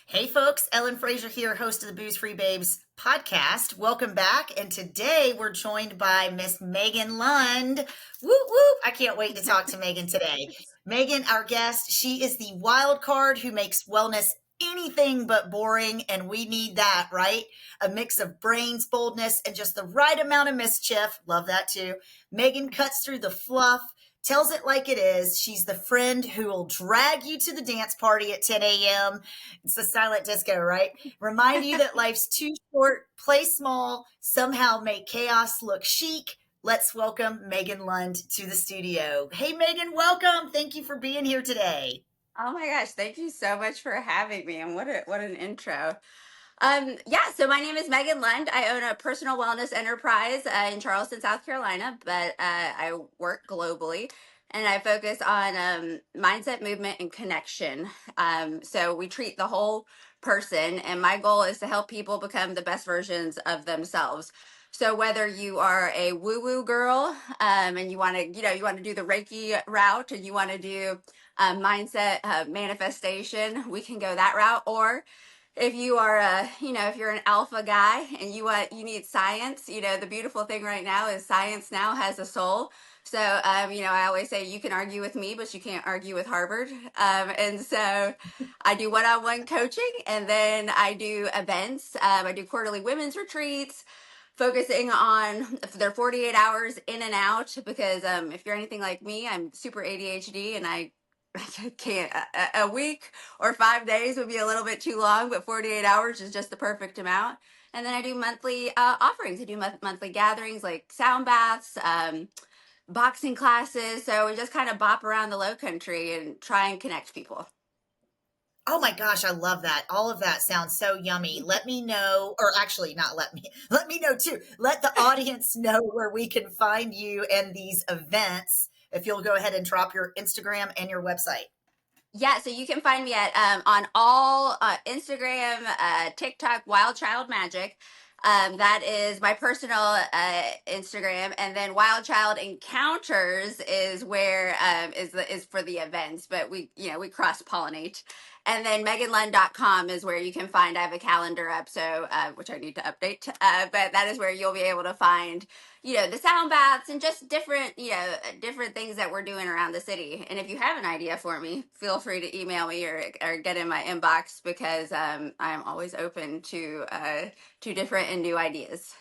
Hey folks, Ellen Fraser here, host of the Booze Free Babes podcast. Welcome back. And today we're joined by Miss Megan Lund. Whoop whoop. I can't wait to talk to Megan today. Megan, our guest, she is the wild card who makes wellness anything but boring. And we need that, right? A mix of brains, boldness, and just the right amount of mischief. Love that too. Megan cuts through the fluff, tells it like it is. She's the friend who will drag you to the dance party at 10 a.m. It's the silent disco, right? Remind you that life's too short, play small, somehow make chaos look chic. Let's welcome Megan Lund to the studio. Hey, Megan, welcome. Thank you for being here today. Oh my gosh, thank you so much for having me. And what an intro. So my name is Megan Lund. I own a personal wellness enterprise in Charleston, South Carolina, but I work globally and I focus on mindset, movement, and connection. So we treat the whole person, and my goal is to help people become the best versions of themselves. So whether you are a woo-woo girl and you want to, you want to do the Reiki route, and you want to do mindset manifestation, we can go that route. Or if you are if you're an alpha guy and you need science, the beautiful thing right now is science now has a soul. So I always say you can argue with me, but you can't argue with Harvard. And so I do one-on-one coaching, and then I do events. I do quarterly women's retreats, focusing on their 48 hours in and out, because if you're anything like me, I'm super ADHD, and I can't. A week or 5 days would be a little bit too long, but 48 hours is just the perfect amount. And then I do monthly offerings. I do monthly gatherings like sound baths, boxing classes. So we just kind of bop around the low country and try and connect people. Oh my gosh, I love that. All of that sounds so yummy. Let me know, or actually not let me know too. Let the audience know where we can find you and these events. If you'll go ahead and drop your Instagram and your website. Yeah, so you can find me at on all Instagram, TikTok, WildChildMagic. That is my personal Instagram, and then Wild Child Encounters is where is for the events, but we cross pollinate. And then meganlund.com is where you can find, I have a calendar up, so which I need to update, but that is where you'll be able to find the sound baths and just different different things that we're doing around the city. And if you have an idea for me, feel free to email me or get in my inbox, because I'm always open to different and new ideas.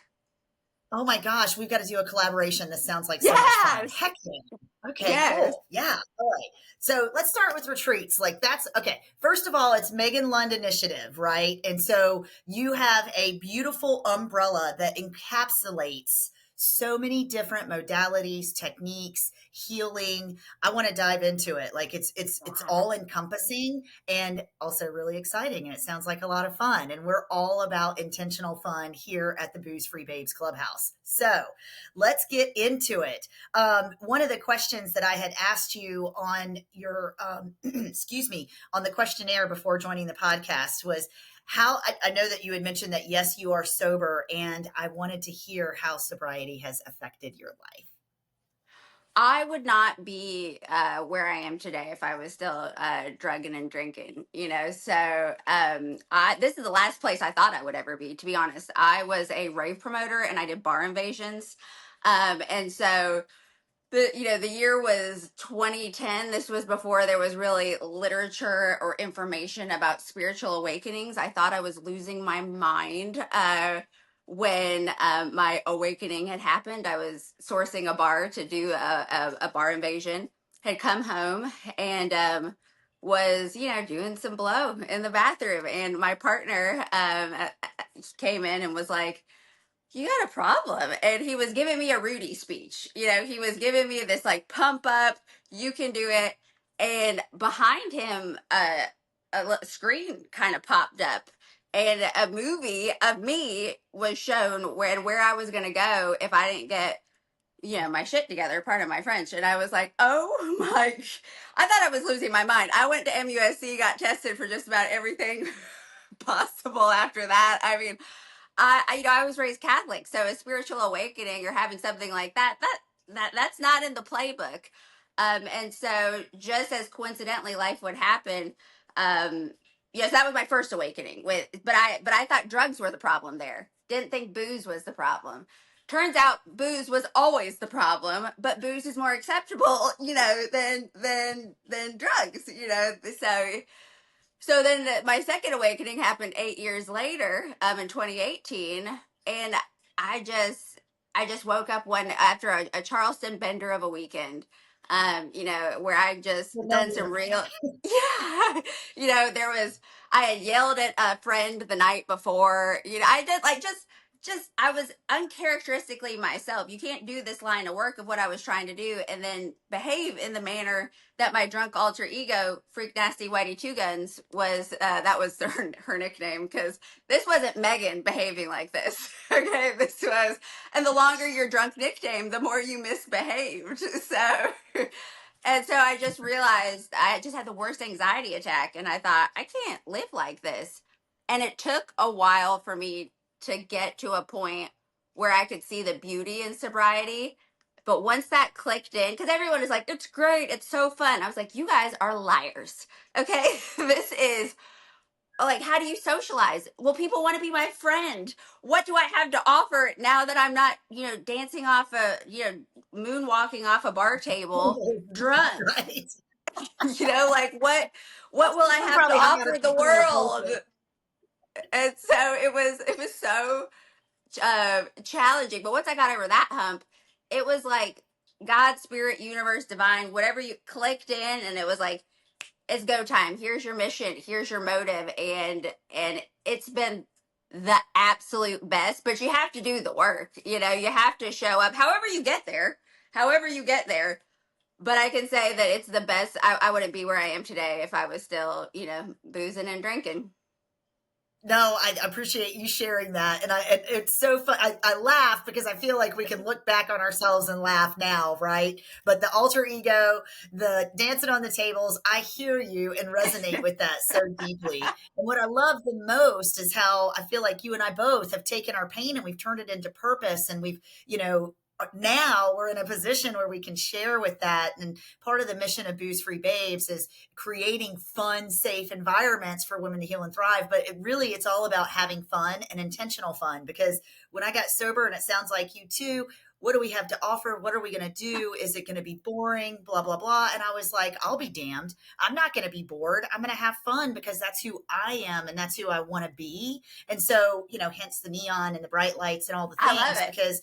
Oh my gosh, we've got to do a collaboration. This sounds like so much fun. Yes. Heck yeah. Okay, Yes. cool. Yeah. All right. So let's start with retreats. Like that's okay. First of all, it's Megan Lund Initiative, right? And so you have a beautiful umbrella that encapsulates so many different modalities, techniques, healing. I want to dive into it. Like it's all encompassing and also really exciting. And it sounds like a lot of fun. And we're all about intentional fun here at the Booze Free Babes Clubhouse. So let's get into it. One of the questions that I had asked you on your, excuse me, on the questionnaire before joining the podcast was how I know that you had mentioned that, yes, you are sober, and I wanted to hear how sobriety has affected your life. I would not be where I am today if I was still drugging and drinking, So this is the last place I thought I would ever be, to be honest. I was a rave promoter and I did bar invasions. And so the year was 2010. This was before there was really literature or information about spiritual awakenings. I thought I was losing my mind when my awakening had happened. I was sourcing a bar to do a bar invasion, had come home, and was doing some blow in the bathroom, and my partner came in and was like, "You got a problem." And he was giving me a Rudy speech. He was giving me this like pump up, you can do it. And behind him, a screen kind of popped up, and a movie of me was shown where I was going to go if I didn't get my shit together, part of my French. And I was like, oh my, I thought I was losing my mind. I went to MUSC, got tested for just about everything possible after that. I mean, I was raised Catholic, so a spiritual awakening or having something like that's not in the playbook. And so just as coincidentally life would happen, um, yes, that was my first awakening with, but I thought drugs were the problem there. Didn't think booze was the problem. Turns out booze was always the problem, but booze is more acceptable, than drugs, So then my second awakening happened 8 years later, in 2018, and I just I just woke up one after a Charleston bender of a weekend, where I just done some Familiar. real yeah, there was I had yelled at a friend the night before, I did like just I was uncharacteristically myself. You can't do this line of work of what I was trying to do and then behave in the manner that my drunk alter ego, Freak Nasty Whitey Two Guns, was. That was her nickname, because this wasn't Megan behaving like this. Okay, this was, and the longer your drunk nickname, the more you misbehaved. So, and so I just realized I just had the worst anxiety attack, and I thought I can't live like this. And it took a while for me to get to a point where I could see the beauty in sobriety. But once that clicked in, because everyone is like, it's great, it's so fun. I was like, you guys are liars. Okay. This is like, how do you socialize? Well, people want to be my friend. What do I have to offer now that I'm not, dancing off moonwalking off a bar table drunk? Right. Like what will I I'm have to probably hung out offer at the some similar world? And so it was so challenging. But once I got over that hump, it was like God, spirit, universe, divine, whatever you clicked in, and it was like, it's go time. Here's your mission. Here's your motive, and it's been the absolute best. But you have to do the work. You have to show up. However you get there. However you get there. But I can say that it's the best. I wouldn't be where I am today if I was still, boozing and drinking. No, I appreciate you sharing that. And it's so fun. I laugh because I feel like we can look back on ourselves and laugh now, right? But the alter ego, the dancing on the tables, I hear you and resonate with that so deeply. And what I love the most is how I feel like you and I both have taken our pain and we've turned it into purpose, and we've, now we're in a position where we can share with that. And part of the mission of Booze Free Babes is creating fun, safe environments for women to heal and thrive. But it's all about having fun and intentional fun. Because when I got sober, and it sounds like you too, what do we have to offer? What are we going to do? Is it going to be boring? Blah, blah, blah. And I was like, I'll be damned. I'm not going to be bored. I'm going to have fun because that's who I am and that's who I want to be. And so, hence the neon and the bright lights and all the I love things, it. because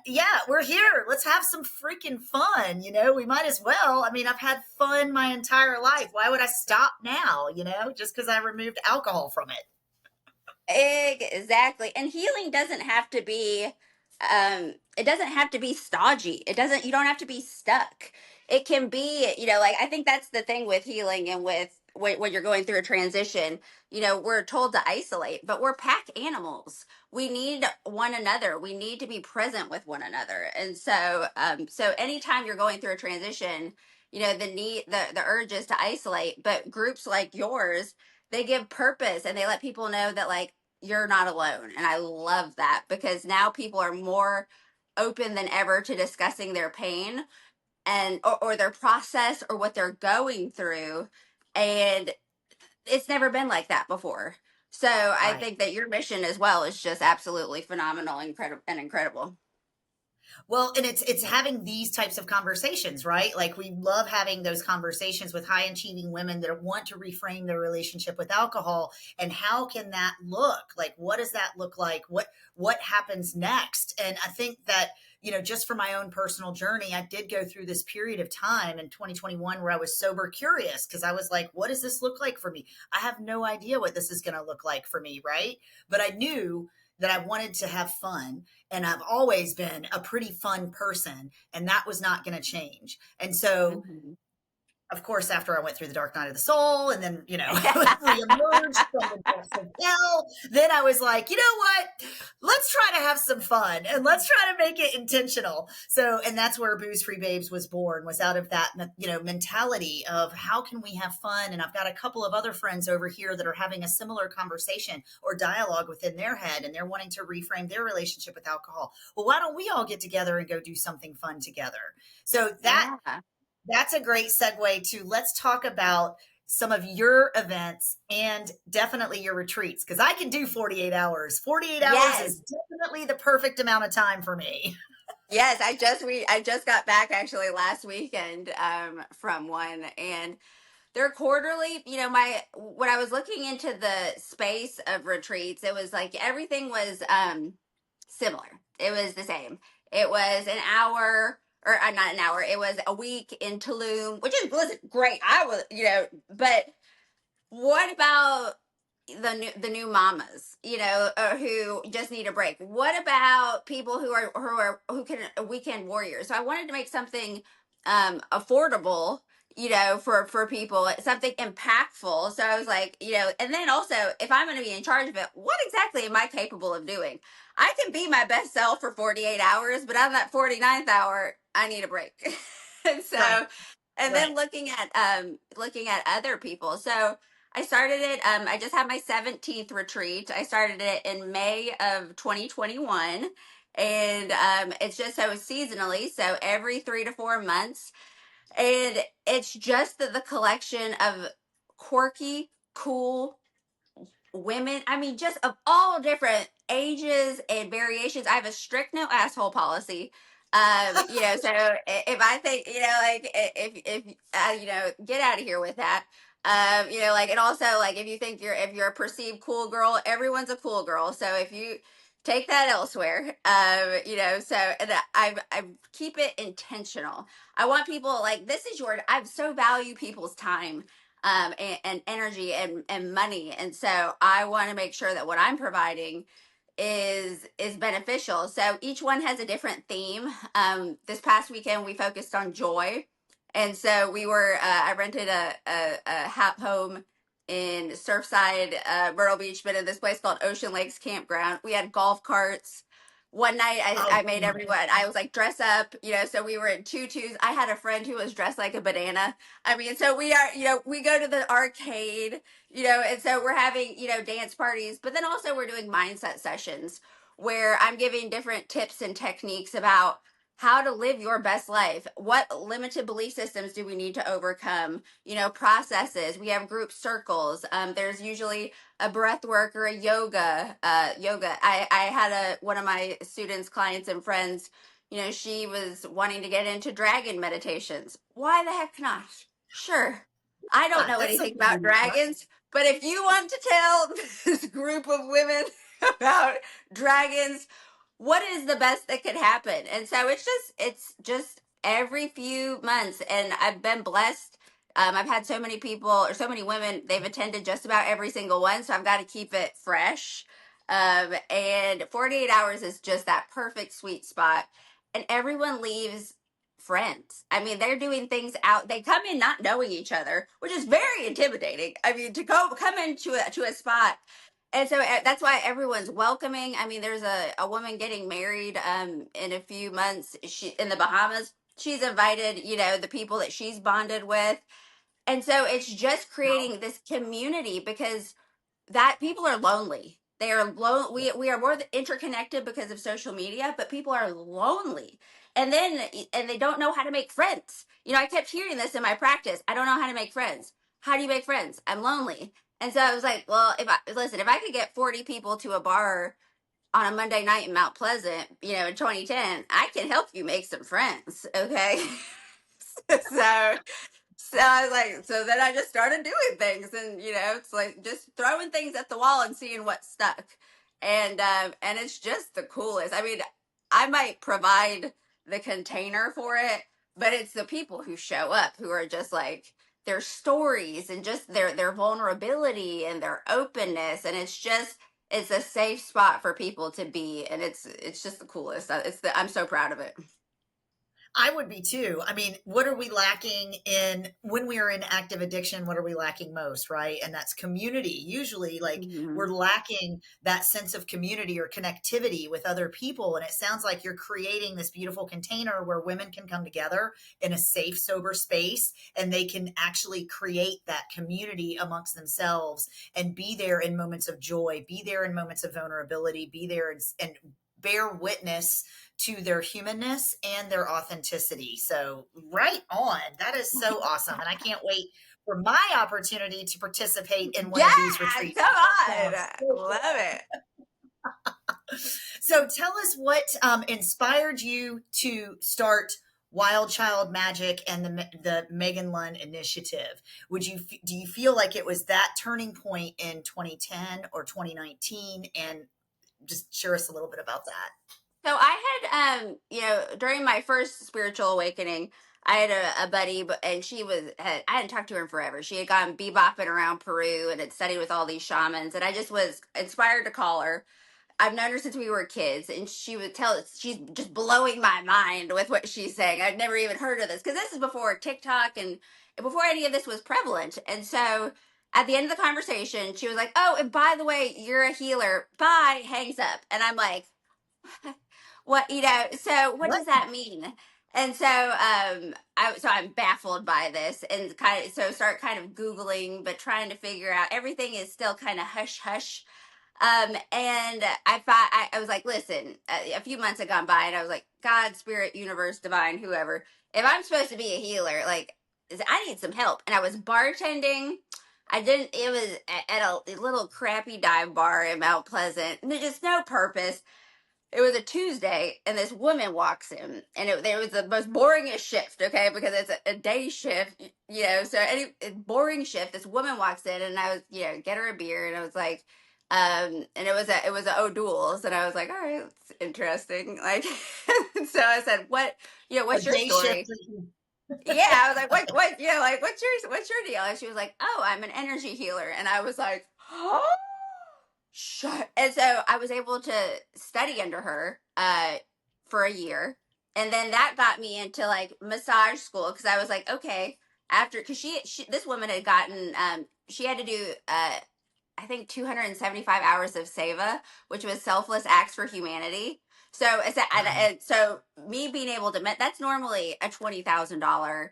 yeah, we're here. Let's have some freaking fun. We might as well. I mean, I've had fun my entire life. Why would I stop now, just because I removed alcohol from it? Exactly. And healing doesn't have to be it doesn't have to be stodgy. You don't have to be stuck. It can be, like, I think that's the thing with healing and with when you're going through a transition, we're told to isolate, but we're pack animals. We need one another. We need to be present with one another. And so anytime you're going through a transition, the urge is to isolate, but groups like yours, they give purpose and they let people know that, like, you're not alone. And I love that, because now people are more open than ever to discussing their pain and or their process or what they're going through. And it's never been like that before. So I Right. think that your mission as well is just absolutely phenomenal, incredible. Well, and it's having these types of conversations, right? Like, we love having those conversations with high achieving women that want to reframe their relationship with alcohol. And how can that look? Like, what does that look like? What happens next? And I think that, just for my own personal journey, I did go through this period of time in 2021 where I was sober curious, because I was like, what does this look like for me? I have no idea what this is going to look like for me, right? But I knew that I wanted to have fun, and I've always been a pretty fun person, and that was not going to change. And so, Mhm. of course, after I went through the dark night of the soul and then, reemerged from the depths of hell, then I was like, you know what? Let's try to have some fun and let's try to make it intentional. So, and that's where Booze Free Babes was born, was out of that, mentality of how can we have fun? And I've got a couple of other friends over here that are having a similar conversation or dialogue within their head, and they're wanting to reframe their relationship with alcohol. Well, why don't we all get together and go do something fun together? So Yeah. that's a great segue to, let's talk about some of your events and definitely your retreats, because I can do 48 hours. 48 hours Yes. is definitely the perfect amount of time for me. Yes, I just got back actually last weekend from one, and they're quarterly. You know, my when I was looking into the space of retreats, it was like everything was similar. It was the same. It was an hour, or not an hour. It was a week in Tulum, which is listen, great. I was, you know, but what about the new mamas, you know, who just need a break? What about people who can weekend warriors? So I wanted to make something affordable, you know, for people, something impactful. So I was like, you know, and then also, if I'm going to be in charge of it, what exactly am I capable of doing? I can be my best self for 48 hours, but on that 49th hour, I need a break. And Right. so, and Right. then looking at other people. So I started it. I just had my 17th retreat. I started it in May of 2021. And it's just so seasonally, so every 3 to 4 months. And it's just the collection of quirky, cool women. I mean, just of all different ages and variations. I have a strict no asshole policy. You know, so if I think, you know, like if you know, get out of here with that. You know, like, and also like if you're a perceived cool girl, everyone's a cool girl. So if you take that elsewhere, you know, so and I keep it intentional. I want people like this is your. I so value people's time and energy and money. And so I want to make sure that what I'm providing is beneficial. So each one has a different theme. This past weekend we focused on joy, and so we were. I rented a home in Surfside, Myrtle Beach, but in this place called Ocean Lakes Campground. We had golf carts. One night Oh, I made everyone, I was like, dress up, you know, so we were in tutus. I had a friend who was dressed like a banana. I mean, so we are, you know, we go to the arcade, you know, and so we're having, you know, dance parties, but then also we're doing mindset sessions where I'm giving different tips and techniques about how to live your best life. What limited belief systems do we need to overcome? You know, processes. We have group circles. There's usually a breath work or a yoga. I had one of my students, clients, and friends. You know, she was wanting to get into dragon meditations. Why the heck not? Sure. I don't know that's anything something about unique, right? dragons, but if you want to tell this group of women about dragons, what is the best that could happen? And so it's just every few months, and I've been blessed. I've had so many people or so many women, they've attended just about every single one, so I've got to keep it fresh. And 48 hours is just that perfect sweet spot, and everyone leaves friends. I mean, they're doing things out. They come in not knowing each other, which is very intimidating. I mean, to come into a spot, and so that's why everyone's welcoming. I mean, there's a woman getting married in a few months. She in the Bahamas. She's invited, you know, the people that she's bonded with, and so it's just creating this community because that people are lonely. They are we are more interconnected because of social media, but people are lonely. And they don't know how to make friends. You know, I kept hearing this in my practice. I don't know how to make friends. How do you make friends? I'm lonely. And so I was like, well, if I could get 40 people to a bar on a Monday night in Mount Pleasant, you know, in 2010, I can help you make some friends. Okay. So I was like, so then I just started doing things, and you know, it's like just throwing things at the wall and seeing what stuck, and it's just the coolest. I mean, I might provide the container for it, but it's the people who show up who are just like their stories and just their vulnerability and their openness, and it's a safe spot for people to be, and it's just the coolest. I'm so proud of it. I would be too. I mean, what are we lacking in when we are in active addiction? What are we lacking most, right? And that's community. Usually, like Mhm. we're lacking that sense of community or connectivity with other people. And it sounds like you're creating this beautiful container where women can come together in a safe, sober space and they can actually create that community amongst themselves and be there in moments of joy, be there in moments of vulnerability, be there and bear witness to their humanness and their authenticity. So, right on. That is so awesome. And I can't wait for my opportunity to participate in one Yeah, of these retreats. come on. So Love it. so tell us what inspired you to start Wild Child Magic and the Megan Lund initiative. Do you feel like it was that turning point in 2010 or 2019? And just share us a little bit about that. So I had, during my first spiritual awakening, I had a buddy, and I hadn't talked to her in forever. She had gone bebopping around Peru and had studied with all these shamans, and I just was inspired to call her. I've known her since we were kids, and she would tell us, she's just blowing my mind with what she's saying. I'd never even heard of this because this is before TikTok and before any of this was prevalent. And so at the end of the conversation, she was like, "Oh, and by the way, you're a healer." Bye, hangs up. And I'm like, what, so what What? does that mean? And I'm baffled by this, and start kind of Googling, but trying to figure out, everything is still kind of hush hush. And I was like, listen, a few months had gone by, and I was like, God, spirit, universe, divine, whoever, if I'm supposed to be a healer, like, I need some help. And I was bartending. It was at a little crappy dive bar in Mount Pleasant, just no purpose. It was a Tuesday, and this woman walks in, and it was the most boringest shift, okay, because it's a day shift, So boring shift. This woman walks in, and I was, get her a beer, and I was like, and it was a O'Doul's, and I was like, all right, that's interesting, like, so I said, A what's your day shift. story? Yeah, I was like, like, what's your deal? And she was like, oh, I'm an energy healer, and I was like, oh. Shut. And so I was able to study under her for a year. And then that got me into like massage school, because I was like, okay, because this woman had gotten, she had to do, I think 275 hours of seva, which was selfless acts for humanity. So so me being able to that's normally a $20,000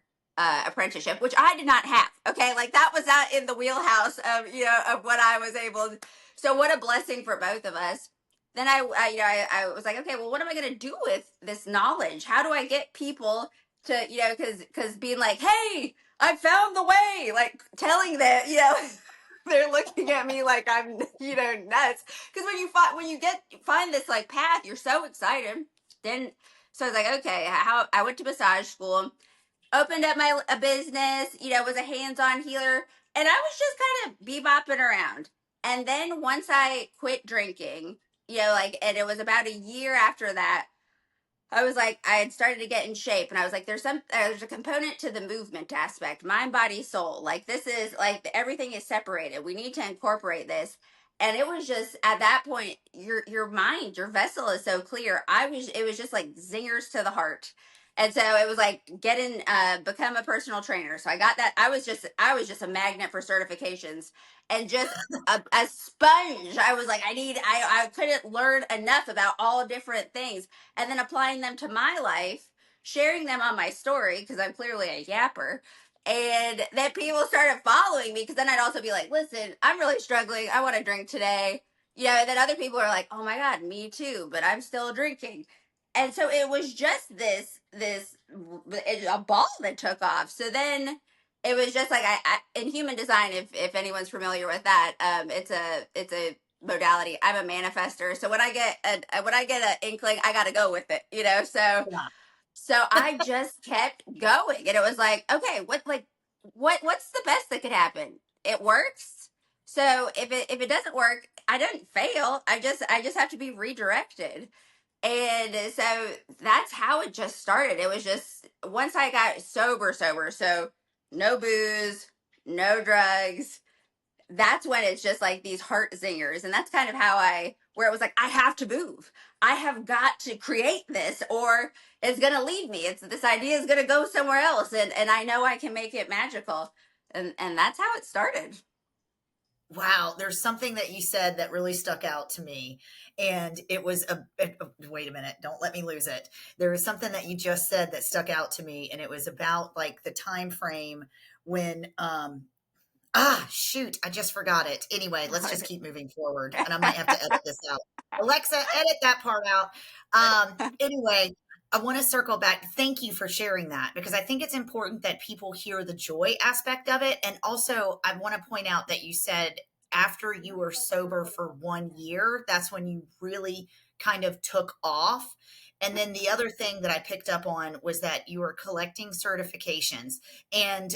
apprenticeship, which I did not have. Okay, like that was not in the wheelhouse of of what I was able to. So what a blessing for both of us. Then I was like, okay, well, what am I going to do with this knowledge? How do I get people to because being like, hey, I found the way, like telling them, they're looking at me like I'm, nuts. Because when you find this like path, you're so excited. Then, so I was like, okay, how I went to massage school, opened up a business, was a hands-on healer, and I was just kind of bebopping around. And then once I quit drinking, and it was about a year after that, I was like, I had started to get in shape, and I was like, there's a component to the movement aspect, mind, body, soul. Like, this is like, everything is separated. We need to incorporate this. And it was just at that point, your mind, your vessel is so clear. It was just like zingers to the heart. And so it was like become a personal trainer. So I got that. I was just a magnet for certifications, and just a sponge. I was like, I couldn't learn enough about all different things, and then applying them to my life, sharing them on my story, because I'm clearly a yapper. And then people started following me, because then I'd also be like, listen, I'm really struggling. I want to drink today. And then other people are like, oh my God, me too, but I'm still drinking. And so it was just a ball that took off. So then it was just like, in human design, if anyone's familiar with that, it's a modality. I'm a manifester. So when I get an inkling, I got to go with it, Yeah. so I just kept going, and it was like, okay, what's the best that could happen? It works. So if it doesn't work, I didn't fail. I just have to be redirected. And so that's how it just started. It was just once I got sober, so no booze, no drugs, that's when it's just like these heart zingers. And that's kind of where it was like, I have to move. I have got to create this, or it's going to leave me. This idea is going to go somewhere else. And I know I can make it magical. And that's how it started. Wow, there's something that you said that really stuck out to me, and it was wait a minute, don't let me lose it. There was something that you just said that stuck out to me, and it was about like the time frame when shoot, I just forgot it. Anyway, let's just keep moving forward, and I might have to edit this out. Alexa, edit that part out. Anyway, I want to circle back. Thank you for sharing that because I think it's important that people hear the joy aspect of it. And also, I want to point out that you said after you were sober for 1 year, that's when you really kind of took off. And then the other thing that I picked up on was that you were collecting certifications. And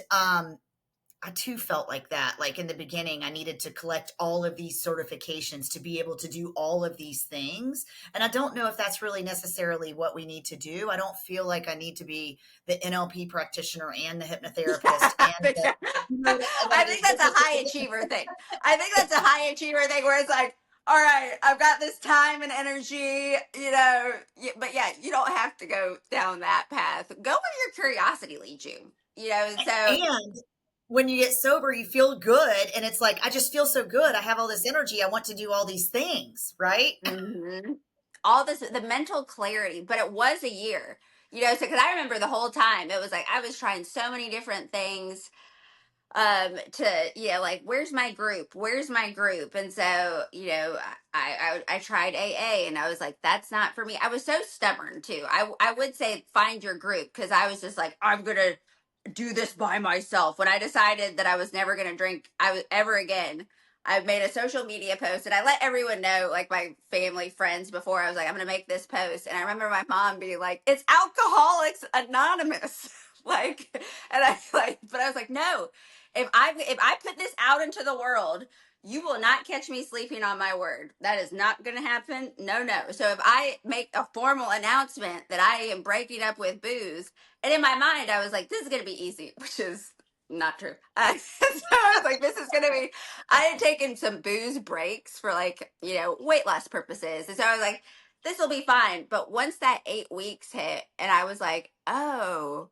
I too felt like that. Like in the beginning, I needed to collect all of these certifications to be able to do all of these things. And I don't know if that's really necessarily what we need to do. I don't feel like I need to be the NLP practitioner and the hypnotherapist and the, you know, I think that's a high achiever thing. I think that's a high achiever thing where it's like, all right, I've got this time and energy, but yeah, you don't have to go down that path. Go where your curiosity leads you, so. and when you get sober, you feel good. And it's like, I just feel so good. I have all this energy. I want to do all these things, right? Mm-hmm. All this, the mental clarity, but it was a year, so because I remember the whole time it was like I was trying so many different things to like where's my group, and so I tried AA and I was like, that's not for me. I was so stubborn too. I would say find your group because I was just like, I'm gonna do this by myself. When I decided that I was never going to drink ever again, I made a social media post and I let everyone know, like my family, friends, before I was like, I'm going to make this post. And I remember my mom being like, it's Alcoholics Anonymous. And I but I was like, no, if I put this out into the world, you will not catch me sleeping on my word. That is not going to happen. No, no. So if I make a formal announcement that I am breaking up with booze, and in my mind, I was like, this is going to be easy, which is not true. So I was like, this is going to be, I had taken some booze breaks for weight loss purposes. And so I was like, this will be fine. But once that 8 weeks hit and I was like, oh,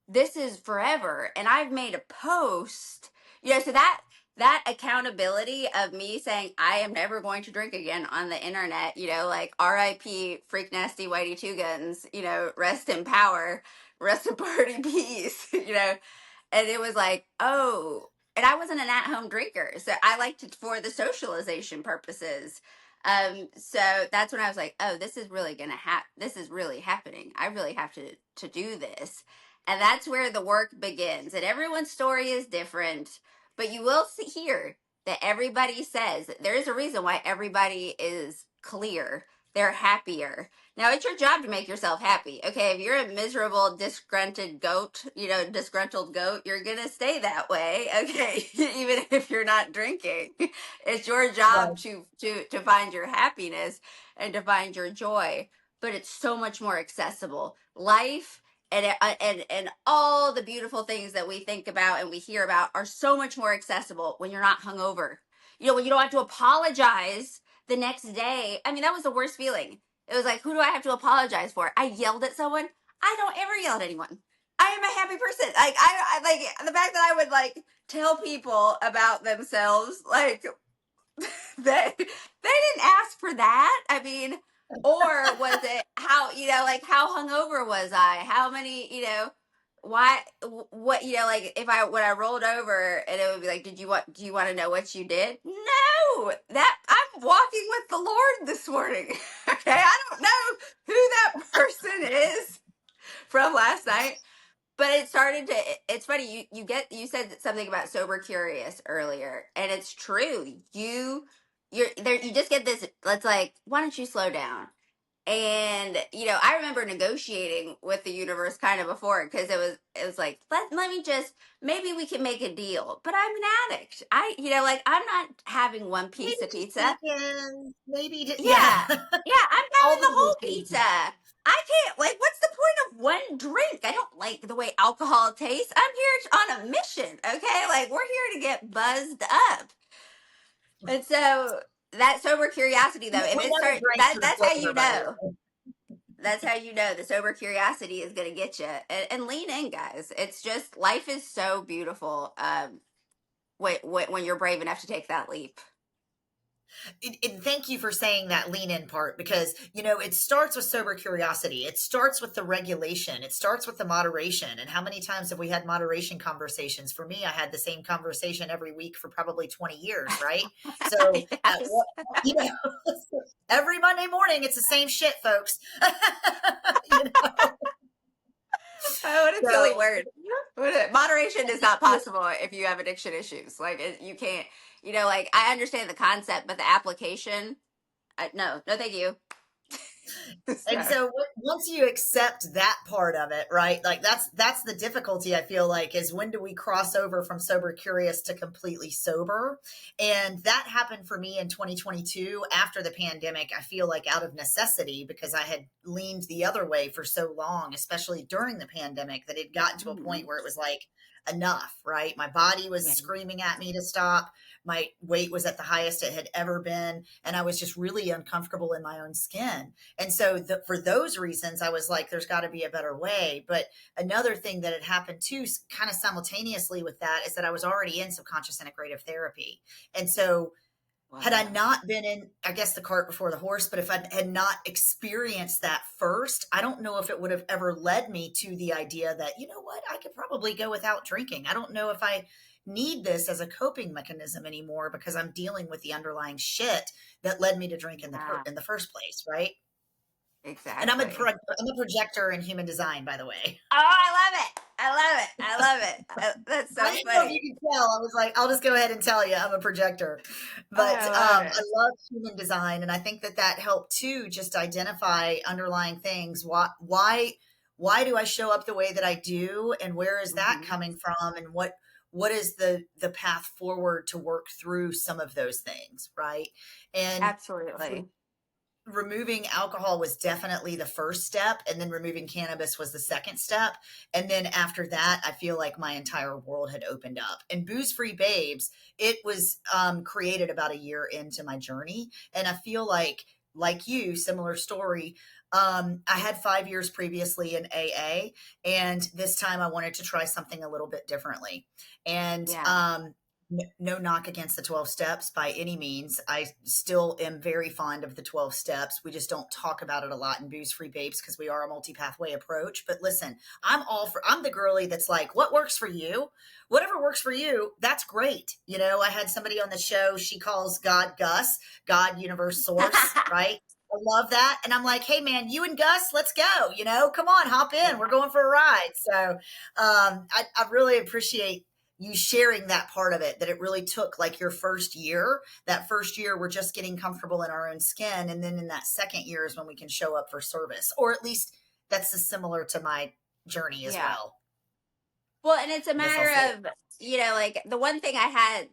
this is forever. And I've made a post, so that accountability of me saying I am never going to drink again on the internet, like RIP Freak Nasty Whitey Two Guns, rest in power, rest in party peace, and it was like, oh, and I wasn't an at-home drinker, so I liked it for the socialization purposes. So that's when I was like, oh, this is really gonna this is really happening. I really have to do this. And that's where the work begins. And everyone's story is different, but you will see here that everybody says there is a reason why everybody is clear. They're happier. Now it's your job to make yourself happy. Okay, if you're a miserable, disgruntled goat, you're gonna stay that way. Okay, even if you're not drinking, it's your job Right. to find your happiness and to find your joy. But it's so much more accessible. Life and all the beautiful things that we think about and we hear about are so much more accessible when you're not hungover. When you don't have to apologize the next day. I mean, that was the worst feeling. It was like, who do I have to apologize for? I yelled at someone. I don't ever yell at anyone. I am a happy person. Like I like the fact that I would tell people about themselves, they didn't ask for that. I mean, or was it how hungover was I? How many, why, what, if when I rolled over and it would be like, do you want to know what you did? No, that I'm walking with the Lord this morning. Okay. I don't know who that person is from last night, but it started to, it's funny. You said something about sober curious earlier, and it's true. You're there, you just get this, let's why don't you slow down? And I remember negotiating with the universe kind of before, because it was like, let me just, maybe we can make a deal, but I'm an addict. I'm not having one Maybe piece of just pizza. weekends, maybe just, yeah. Yeah. Yeah, I'm All having the the whole little pizza. things. I can't, what's the point of one drink? I don't like the way alcohol tastes. I'm here on a mission, okay? We're here to get buzzed up. And so that sober curiosity, though, if We it never starts, drank to the that's how float you everybody. know. That's how you know the sober curiosity is going to get you. And lean in, guys. It's just, life is so beautiful when you're brave enough to take that leap. And thank you for saying that lean in part, because it starts with sober curiosity, it starts with the regulation, it starts with the moderation. And how many times have we had moderation conversations? For me, I had the same conversation every week for probably 20 years, right? So Yes. you know every Monday morning it's the same shit, folks. you know Oh, what a silly so word. Moderation is not possible if you have addiction issues. Like you can't, like I understand the concept, but the application, no, no, thank you. And So, so once you accept that part of it, right? Like that's the difficulty, I feel like, is when do we cross over from sober curious to completely sober? And that happened for me in 2022 after the pandemic. I feel like out of necessity, because I had leaned the other way for so long, especially during the pandemic, that it got to a point mhm. where it was like enough, right? My body was Yeah. screaming at me to stop. My weight was at the highest it had ever been, and I was just really uncomfortable in my own skin. And so for those reasons, I was like, there's got to be a better way. But another thing that had happened too, kind of simultaneously with that, is that I was already in subconscious integrative therapy. And so had I Wow. not been in, I guess, the cart before the horse, but if I had not experienced that first, I don't know if it would have ever led me to the idea that, you know what, I could probably go without drinking. I don't know if I need this as a coping mechanism anymore, because I'm dealing with the underlying shit that led me to drink Yeah, in the first place, right? And exactly. I'm a projector in human design, by the way. Oh, I love it. I love it. I love it. That's I so didn't know if you funny. could tell. I was like, I'll just go ahead and tell you I'm a projector. Oh, But I love I it. love human design, and I think that helped too, just identify underlying things. Why do I show up the way that I do, and where is that Hmm. coming from, and what is the path forward to work through some of those things, right? And for Absolutely. removing alcohol was definitely the first step, and then removing cannabis was the second step. And then after that, I feel like my entire world had opened up. And Booze Free Babes, it was created about a year into my journey. And I feel like you, similar story. I had 5 years previously in AA, and this time I wanted to try something a little bit differently. And Yeah. no knock against the 12 steps by any means. I still am very fond of the 12 steps. We just don't talk about it a lot in Booze Free Babes, because we are a multi-pathway approach. But listen, I'm the girly that's like, what works for you? Whatever works for you, that's great. I had somebody on the show, she calls God Gus, God, universe, source, right? I love that. And I'm like, hey man, you and Gus, let's go. Come on, hop in. We're Yeah. going for a ride. So I really appreciate you sharing that part of it, that it really took like your first year. That first year, we're just getting comfortable in our own skin. And then in that second year is when we can show up for service, or at least that's similar to my journey as Yeah. well. Well, and it's a I guess I'll say matter of, like the one thing I had,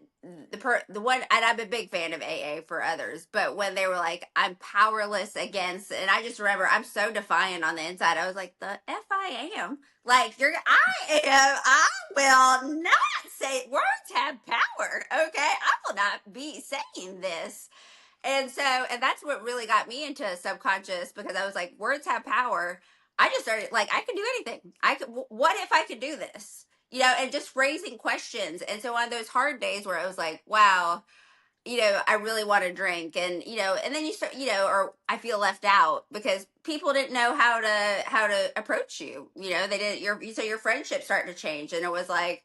the one, and I'm a big fan of AA for others, but when they were like, I'm powerless against, and I just remember I'm so defiant on the inside. I was like, the F I am. Like, I will not say, words have power. Okay. I will not be saying this. And so, and that's what really got me into subconscious, because I was like, words have power. I just started like, I can do anything. What if I could do this? And just raising questions. And so on those hard days where I was like, wow, I really want to drink, and then you start, or I feel left out because people didn't know how to approach you. They didn't. So your friendships starting to change, and it was like,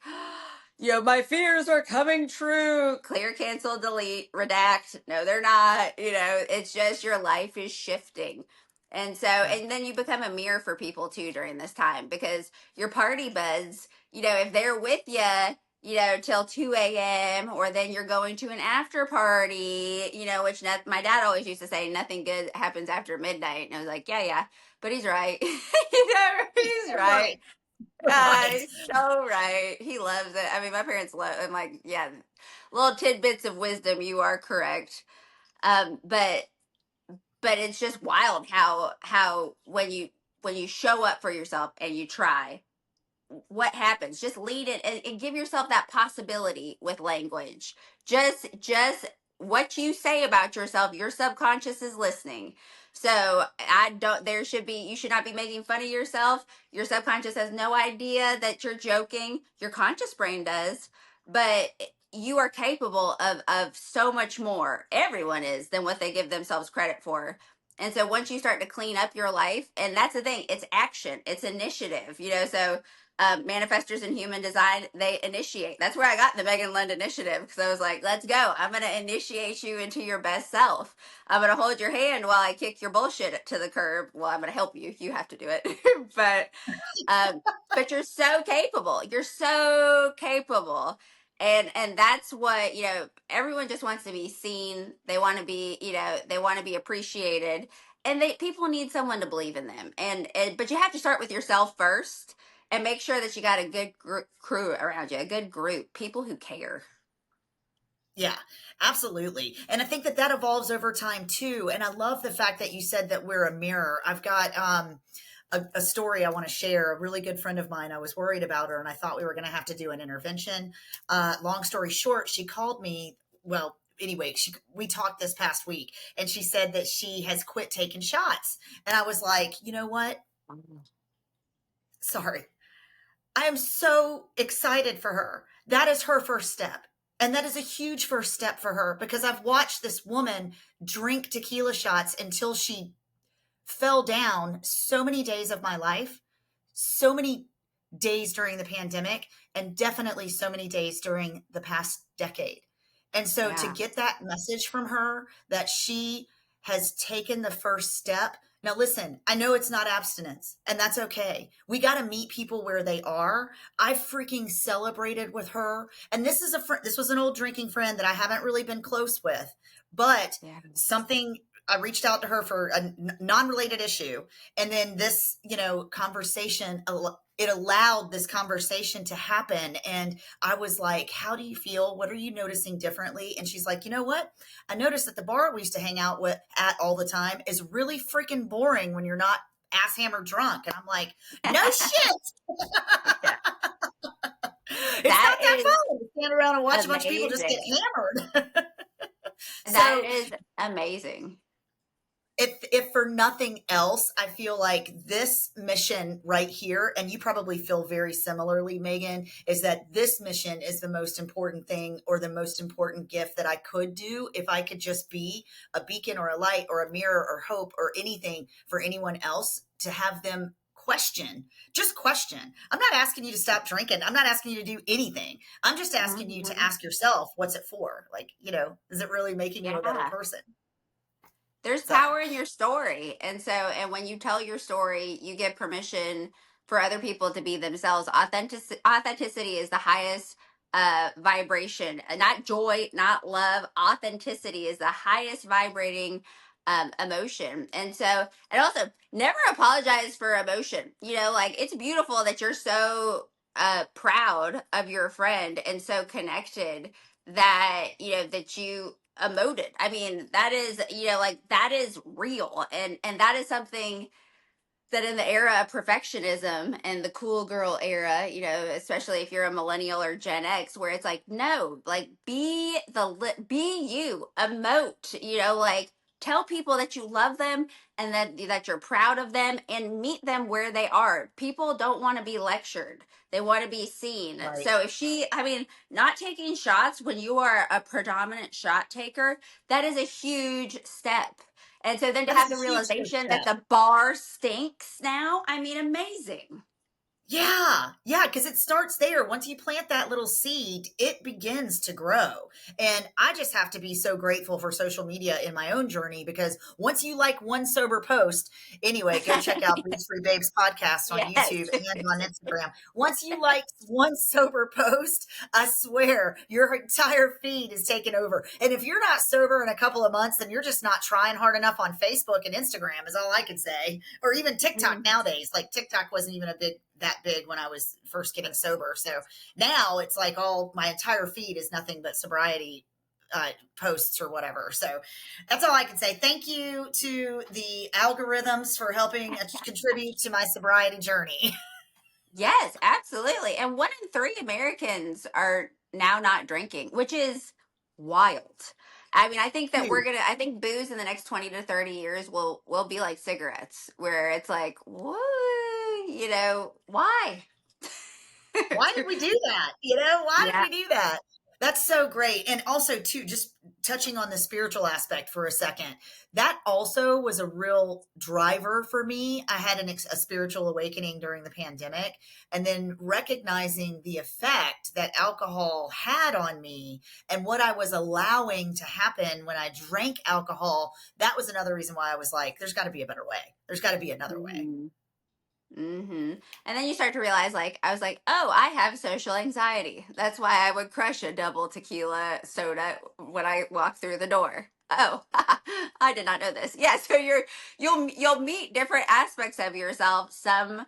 my fears are coming true. Clear, cancel, delete, redact. No, they're not. It's just your life is shifting. And so, yeah. and then you become a mirror for people too during this time, because your party buds, if they're with you, till 2 a.m., or then you're going to an after party, which my dad always used to say, nothing good happens after midnight. And I was like, yeah, yeah, but he's right. He's right. Right. Right. He's so right. He loves it. I mean, my parents love, I'm like, yeah, little tidbits of wisdom. You are correct. But it's just wild how when you show up for yourself and you try, what happens. Just lead it, and give yourself that possibility with language. Just what you say about yourself, your subconscious is listening. So I don't there should be you should not be making fun of yourself. Your subconscious has no idea that you're joking. Your conscious brain does. But you are capable of so much more. Everyone is, than what they give themselves credit for. And so once you start to clean up your life, and that's the thing, it's action, it's initiative, you know. So manifestors in human design, they initiate. That's where I got the Megan Lund initiative, because I was like, let's go, I'm going to initiate you into your best self. I'm going to hold your hand while I kick your bullshit to the curb. Well, I'm going to help you, you have to do it. but um, but you're so capable. You're so capable. And that's what, you know, everyone just wants to be seen. They want to be, you know, they want to be appreciated. And people need someone to believe in them. And but you have to start with yourself first, and make sure that you got a good crew around you, a good group, people who care. Yeah, absolutely. And I think that that evolves over time too. And I love the fact that you said that we're a mirror. I've got a story I want to share. A really good friend of mine, I was worried about her and I thought we were going to have to do an intervention. Long story short, she called me. Well, anyway, we talked this past week and she said that she has quit taking shots. And I was like, you know what? Sorry. I am so excited for her. That is her first step. And that is a huge first step for her because I've watched this woman drink tequila shots until she fell down so many days of my life, so many days during the pandemic, and definitely so many days during the past decade. And so to Yeah. get that message from her that she has taken the first step. Now, listen, I know it's not abstinence, and that's okay. We got to meet people where they are. I freaking celebrated with her. And this is this was an old drinking friend that I haven't really been close with, but Yeah. something I reached out to her for a non-related issue. And then this, you know, conversation, it allowed this conversation to happen. And I was like, how do you feel? What are you noticing differently? And she's like, you know what? I noticed that the bar we used to hang out at all the time is really freaking boring when you're not ass hammered drunk. And I'm like, no shit. Yeah. It's That not that is fun to stand around and watch a bunch of people just get amazing. hammered. That So is amazing. if for nothing else, I feel like this mission right here, and you probably feel very similarly, Megan, is that this mission is the most important thing or the most important gift that I could do if I could just be a beacon or a light or a mirror or hope or anything for anyone else to have them just question. I'm not asking you to stop drinking. I'm not asking you to do anything. I'm just asking you to Mhm. ask yourself, what's it for? Like, you know, is it really making you a better Yeah. person? There's So, power in your story. And so, and when you tell your story, you give permission for other people to be themselves. Authenticity is the highest vibration, not joy, not love. Authenticity is the highest vibrating emotion. And so, and also never apologize for emotion. You know, like, it's beautiful that you're so proud of your friend and so connected that, you know, that you emoted. I mean, that is, you know, like, that is real. And that is something that in the era of perfectionism and the cool girl era, you know, especially if you're a millennial or Gen X, where it's like, no, like, be you, emote, you know, like, tell people that you love them and that you're proud of them, and meet them where they are. People don't want to be lectured. They want to be seen. right. So if I mean, not taking shots when you are a predominant shot taker, that is a huge step. And so then to That is have the a huge first realization that step. the bar stinks now, I mean, amazing. Yeah, yeah, because it starts there. Once you plant that little seed, it begins to grow. And I just have to be so grateful for social media in my own journey because once you like one sober post, anyway, go check out BoozeFreeBabes podcast on Yes. YouTube and on Instagram. Once you like one sober post, I swear your entire feed is taken over. And if you're not sober in a couple of months, then you're just not trying hard enough on Facebook and Instagram, is all I can say. Or even TikTok Mhm. nowadays. Like TikTok wasn't even that big when I was first getting sober. So now it's like all my entire feed is nothing but sobriety posts or whatever. So that's all I can say. Thank you to the algorithms for helping contribute to my sobriety journey. Yes, absolutely. And 1 in 3 Americans are now not drinking, which is wild. I mean, I think that I think booze in the next 20 to 30 years will be like cigarettes, where it's like, what, you know, why? Why did we do that? You know, why did Yeah. we do that? That's so great. And also, too, just touching on the spiritual aspect for a second, that also was a real driver for me. I had a spiritual awakening during the pandemic, and then recognizing the effect that alcohol had on me and what I was allowing to happen when I drank alcohol. That was another reason why I was like, there's got to be a better way. There's got to be another way. Mm-hmm. Mm-hmm. And then you start to realize, like, I was like, oh, I have social anxiety. That's why I would crush a double tequila soda when I walk through the door. Oh, I did not know this. Yeah, so you'll meet different aspects of yourself. Some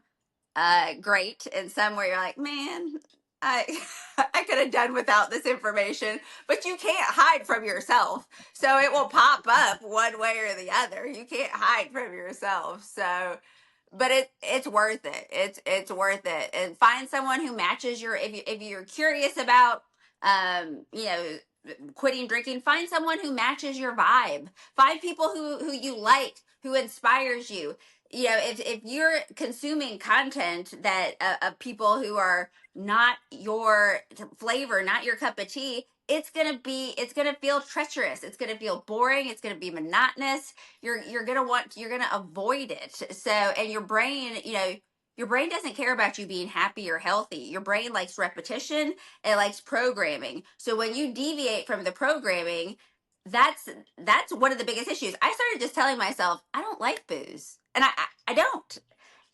great, and some where you're like, man, I I could have done without this information. But you can't hide from yourself, so it will pop up one way or the other. You can't hide from yourself. So but it's worth it. It's worth it. And find someone who matches your, if you're curious about you know, quitting drinking, find someone who matches your vibe. Find people who you like, who inspires you. You know, if you're consuming content that of people who are not your flavor, not your cup of tea, it's gonna feel treacherous. It's gonna feel boring. It's gonna be monotonous. You're gonna avoid it. So, and your brain, you know, your brain doesn't care about you being happy or healthy. Your brain likes repetition. It likes programming. So when you deviate from the programming, that's that's one of the biggest issues. I started just telling myself, I don't like booze, and I don't.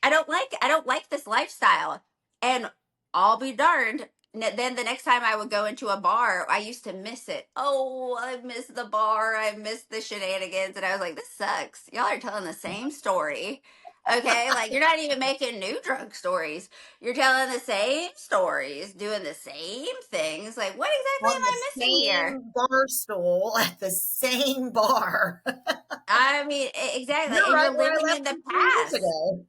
I don't like this lifestyle. And I'll be darned. Then the next time I would go into a bar, I used to miss it. Oh, I miss the bar. I miss the shenanigans. And I was like, this sucks. Y'all are telling the same story. Okay. Like, you're not even making new drug stories. You're telling the same stories, doing the same things. Like, what exactly On am the I missing here? same bar stool at the same bar. I mean, exactly. You're And right you're where I living in left the you 3 years past. ago.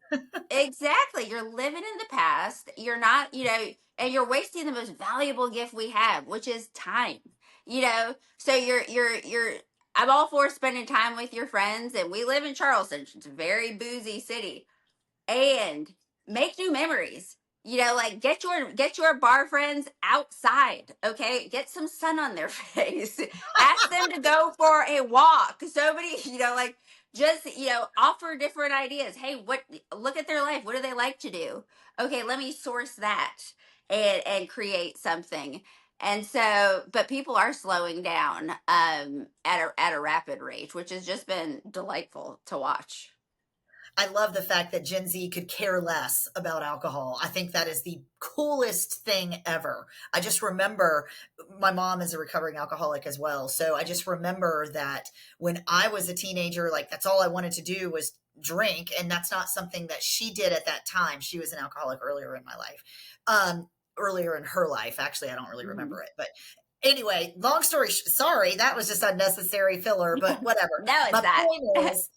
Exactly. You're living in the past. You're not, you know, and you're wasting the most valuable gift we have, which is time. You know, so I'm all for spending time with your friends, and we live in Charleston. It's a very boozy city, and make new memories. You know, like get your bar friends outside, okay? Get some sun on their face. Ask them to go for a walk. So many, you know, like just, you know, offer different ideas. Hey, what, look at their life. What do they like to do? Okay, let me source that and create something. And so, but people are slowing down at a rapid rate, which has just been delightful to watch. I love the fact that Gen Z could care less about alcohol. I think that is the coolest thing ever. I just remember my mom is a recovering alcoholic as well. So I just remember that when I was a teenager, like that's all I wanted to do was drink. And that's not something that she did at that time. She was an alcoholic earlier in my life, earlier in her life. Actually, I don't really Mhm. remember it. But anyway, long story, sorry, that was just unnecessary filler, but whatever. No, it's My that. point is,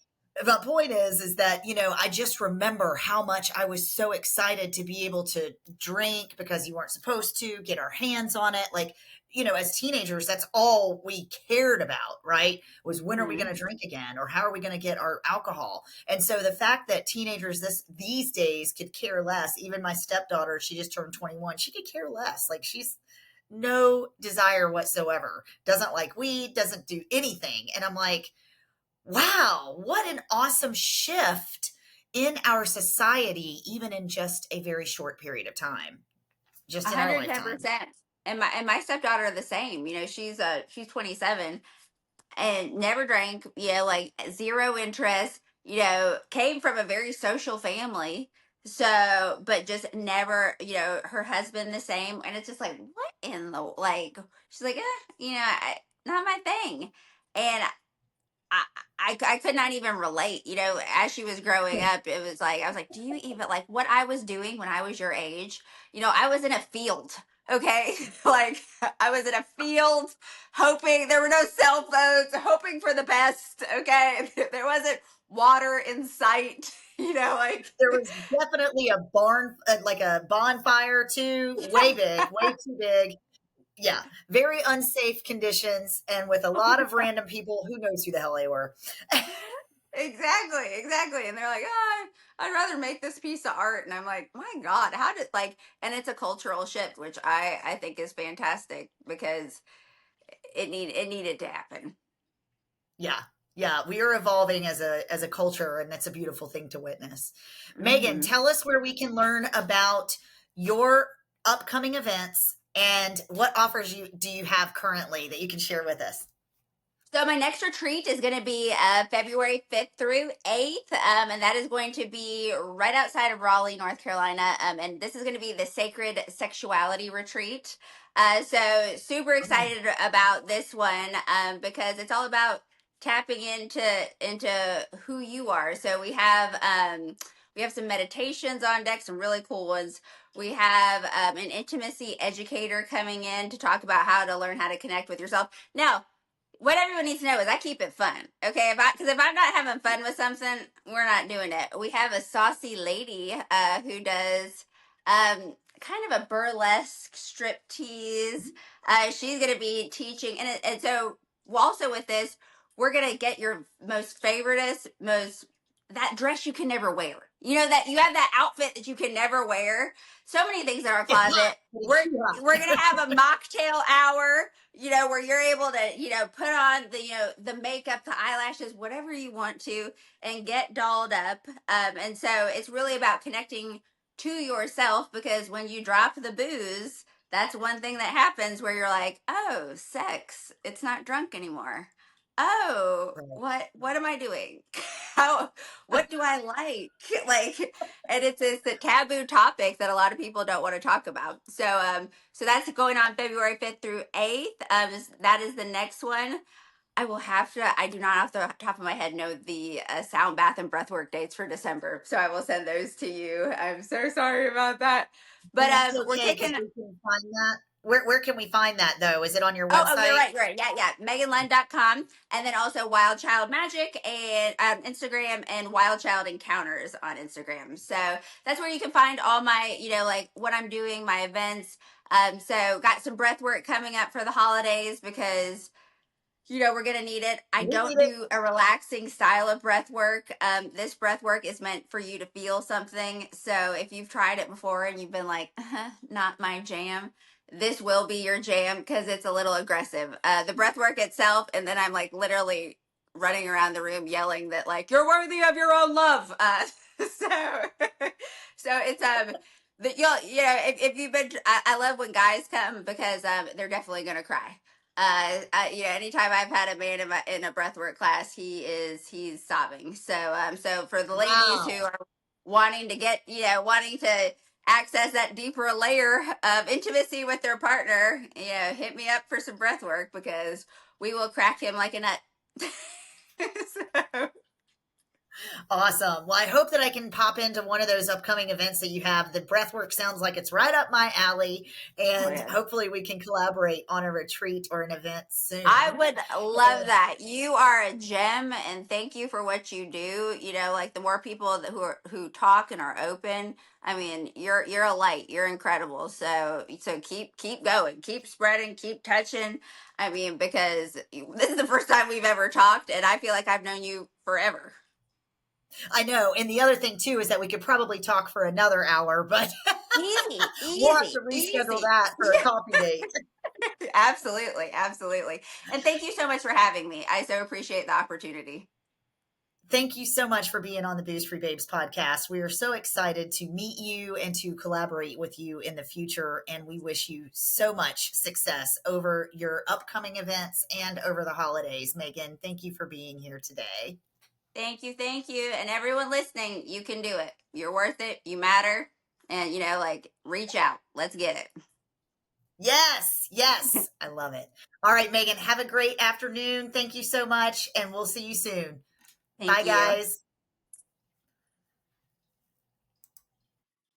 my point is that, you know, I just remember how much I was so excited to be able to drink because you weren't supposed to get our hands on it. Like, you know, as teenagers, that's all we cared about, right? Was when are we Mhm. going to drink again, or how are we going to get our alcohol? And so the fact that teenagers these days could care less, even my stepdaughter, she just turned 21, she could care less. Like she's no desire whatsoever, doesn't like weed, doesn't do anything. And I'm like, wow, what an awesome shift in our society, even in just a very short period of time, A just in our hundred ten lifetime. percent. And my stepdaughter are the same. You know, she's 27 and never drank. You know, like zero interest. You know, came from a very social family. So, but just never. You know, her husband the same. And it's just like, what in the like? She's like, you know, not my thing. And I, I could not even relate, you know, as she was growing up, it was like, I was like, do you even like what I was doing when I was your age? You know, I was in a field, okay? Like, I was in a field hoping there were no cell phones, hoping for the best, okay? There wasn't water in sight, you know, like, There was definitely a like a bonfire too, way big, way too big. Yeah, very unsafe conditions, and with a lot of random people. Who knows who the hell they were? Exactly. And they're like, oh, I'd rather make this piece of art. And I'm like, my God, how did like, and it's a cultural shift, which I think is fantastic because it needed to happen. Yeah. Yeah, we are evolving as a culture, and it's a beautiful thing to witness. Megan, Hmm. tell us where we can learn about your upcoming events and what offers do you have currently that you can share with us? So my next retreat is going to be February 5th through 8th, and that is going to be right outside of Raleigh, North Carolina. And this is going to be the Sacred Sexuality Retreat. So super Oh, excited about this one because it's all about tapping into who you are. So we have some meditations on deck, some really cool ones. We have an intimacy educator coming in to talk about how to learn how to connect with yourself. Now, what everyone needs to know is I keep it fun. Okay, if I'm not having fun with something, we're not doing it. We have a saucy lady who does kind of a burlesque strip tease. She's going to be teaching, and so also with this, we're going to get your most favoriteest, most that dress you can never wear. You know that you have that outfit that you can never wear. So many things in our it's hot. closet. It's We're too hot. we're gonna have a mocktail hour, where you're able to, put on the makeup, the eyelashes, whatever you want to, and get dolled up. And so it's really about connecting to yourself because when you drop the booze, that's one thing that happens where you're like, oh, sex, it's not drunk anymore. Oh, Right. what am I doing? How what do I like? Like, and it's a taboo topic that a lot of people don't want to talk about. So that's going on February 5th through 8th. That is the next one. I do not off the top of my head know the sound bath and breathwork dates for December. So I will send those to you. I'm so sorry about that. But That's we're okay because kicking. we can find that. Where can we find that though? Is it on your Oh, you're website? right. You're right. Yeah. MeganLund.com. And then also WildChildMagic and Instagram and WildChild Encounters on Instagram. So that's where you can find all my, like what I'm doing, my events. So got some breath work coming up for the holidays because we're gonna need it. I We don't need it. do a relaxing style of breath work. This breath work is meant for you to feel something. So if you've tried it before and you've been like, not my jam, this will be your jam because it's a little aggressive. The breath work itself, and then I'm like literally running around the room yelling that like you're worthy of your own love. So so it's that if you've been, I love when guys come because they're definitely gonna cry. Anytime I've had a man in a breathwork class, he's sobbing. So for the ladies who Wow. are wanting to access that deeper layer of intimacy with their partner, hit me up for some breathwork because we will crack him like a nut. So, Awesome. Well, I hope that I can pop into one of those upcoming events that you have. The breathwork sounds like it's right up my alley, oh and yeah. hopefully we can collaborate on a retreat or an event I soon. would love that. You are a gem, and thank you for what you do. Like the more people who talk and are open. I mean, you're a light. You're incredible. So keep going, keep spreading, keep touching. I mean, because this is the first time we've ever talked, and I feel like I've known you forever. I know. And the other thing too is that we could probably talk for another hour, but Easy, we'll have to easy, reschedule easy. that for a coffee date. Absolutely. And thank you so much for having me. I so appreciate the opportunity. Thank you so much for being on the Booze Free Babes podcast. We are so excited to meet you and to collaborate with you in the future. And we wish you so much success over your upcoming events and over the holidays. Megan, thank you for being here today. Thank you. And everyone listening, you can do it. You're worth it. You matter. And, reach out. Let's get it. Yes, yes. I love it. All right, Megan, have a great afternoon. Thank you so much. And we'll see you soon. Bye, Thank you. guys.